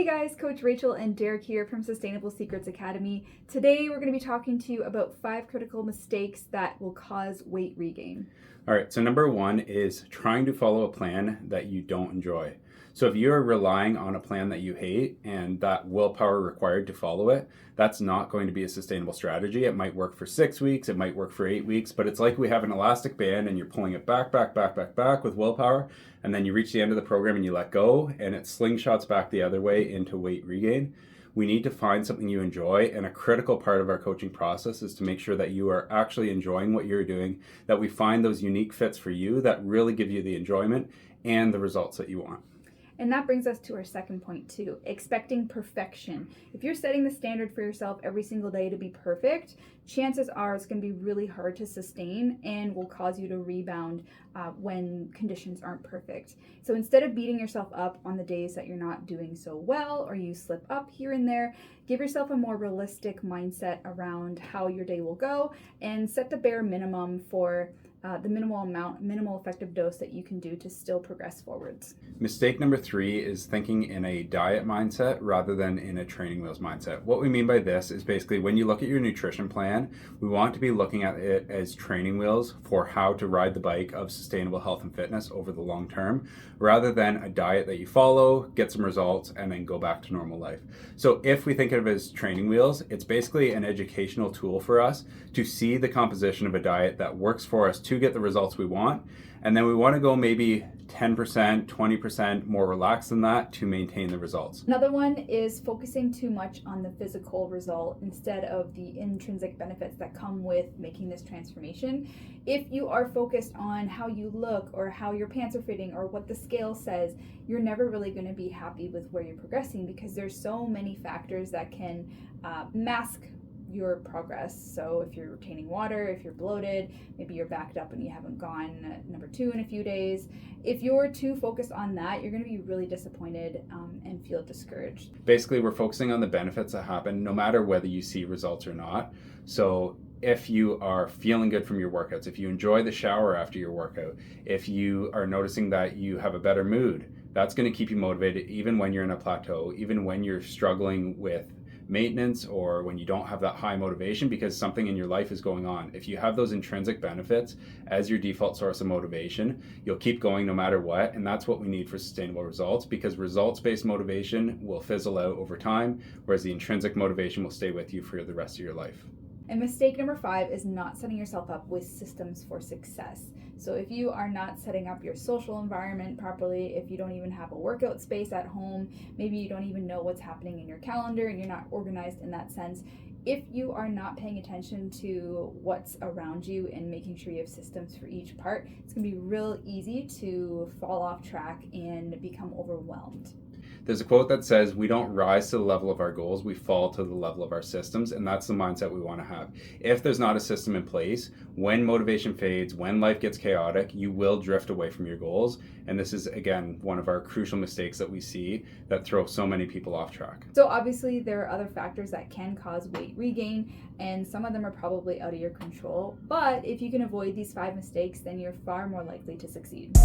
Hey guys, Coach Rachel and Derek here from Sustainable Secrets Academy. Today we're going to be talking to you about 5 critical mistakes that will cause weight regain. All right, so number 1 is trying to follow a plan that you don't enjoy. So if you're relying on a plan that you hate and that willpower required to follow it, that's not going to be a sustainable strategy. It might work for 6 weeks, it might work for 8 weeks, but it's like we have an elastic band and you're pulling it back with willpower, and then you reach the end of the program and you let go and it slingshots back the other way into weight regain. We need to find something you enjoy, and a critical part of our coaching process is to make sure that you are actually enjoying what you're doing, that we find those unique fits for you that really give you the enjoyment and the results that you want. And that brings us to our second point too, expecting perfection. If you're setting the standard for yourself every single day to be perfect, chances are it's going to be really hard to sustain and will cause you to rebound when conditions aren't perfect. So instead of beating yourself up on the days that you're not doing so well or you slip up here and there, give yourself a more realistic mindset around how your day will go and set the bare minimum for the minimal effective dose that you can do to still progress forwards. Mistake number 3 is thinking in a diet mindset rather than in a training wheels mindset. What we mean by this is basically when you look at your nutrition plan, we want to be looking at it as training wheels for how to ride the bike of sustainable health and fitness over the long term, rather than a diet that you follow, get some results, and then go back to normal life. So if we think of it as training wheels, it's basically an educational tool for us to see the composition of a diet that works for us to get the results we want, and then we want to go maybe 10%, 20% more relaxed than that to maintain the results. Another one is focusing too much on the physical result instead of the intrinsic benefits that come with making this transformation. If you are focused on how you look or how your pants are fitting or what the scale says, you're never really going to be happy with where you're progressing because there's so many factors that can mask your progress. So if you're retaining water, if you're bloated, maybe you're backed up and you haven't gone number 2 in a few days. If you're too focused on that, you're going to be really disappointed and feel discouraged. Basically, we're focusing on the benefits that happen no matter whether you see results or not. So if you are feeling good from your workouts, if you enjoy the shower after your workout, if you are noticing that you have a better mood, that's going to keep you motivated even when you're in a plateau, even when you're struggling with maintenance or when you don't have that high motivation because something in your life is going on. If you have those intrinsic benefits as your default source of motivation, you'll keep going no matter what, and that's what we need for sustainable results, because results-based motivation will fizzle out over time, whereas the intrinsic motivation will stay with you for the rest of your life. And mistake number 5 is not setting yourself up with systems for success. So if you are not setting up your social environment properly, if you don't even have a workout space at home, maybe you don't even know what's happening in your calendar and you're not organized in that sense, if you are not paying attention to what's around you and making sure you have systems for each part, it's going to be real easy to fall off track and become overwhelmed. There's a quote that says, we don't rise to the level of our goals, we fall to the level of our systems, and that's the mindset we want to have. If there's not a system in place, when motivation fades, when life gets chaotic, you will drift away from your goals, and this is, again, one of our crucial mistakes that we see that throw so many people off track. So obviously there are other factors that can cause weight regain, and some of them are probably out of your control, but if you can avoid these 5 mistakes, then you're far more likely to succeed.